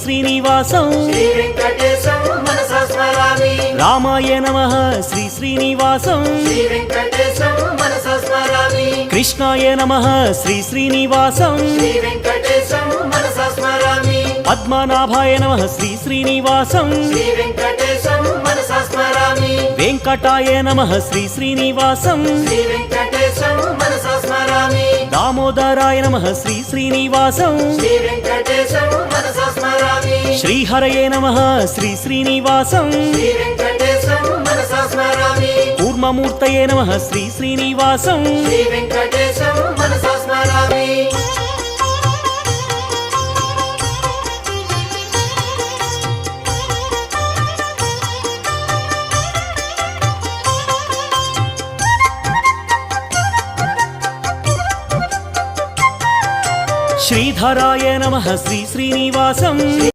శ్రీనివాసం శ్రీ వెంకటేశం మనసా స్మరామి రామాయ నమః శ్రీ శ్రీనివాసం శ్రీ వెంకటేశం మనసా స్మరామి కృష్ణాయ నమః శ్రీ శ్రీనివాసం శ్రీ వెంకటేశం మనసా స్మరామి పద్మనాభాయ నమః శ్రీ శ్రీనివాసం శ్రీ వెంకటేశం మనసా స్మరామి వెంకటాయ నమః శ్రీ శ్రీనివాసం శ్రీ వెంకటేశం మనసా స్మరామి దామోదరాయ నమః శ్రీ శ్రీనివాసం శ్రీ వెంకటేశం మనసా స్మరామి శ్రీహరయే నమః శ్రీ శ్రీనివాసం శ్రీ వెంకటేశం మనసా స్మరామి కూర్మమూర్తయే నమః శ్రీ శ్రీనివాసం శ్రీ వెంకటేశం మనసా స్మరామి శ్రీధరాయ నమః శ్రీ శ్రీనివాసం శ్రీ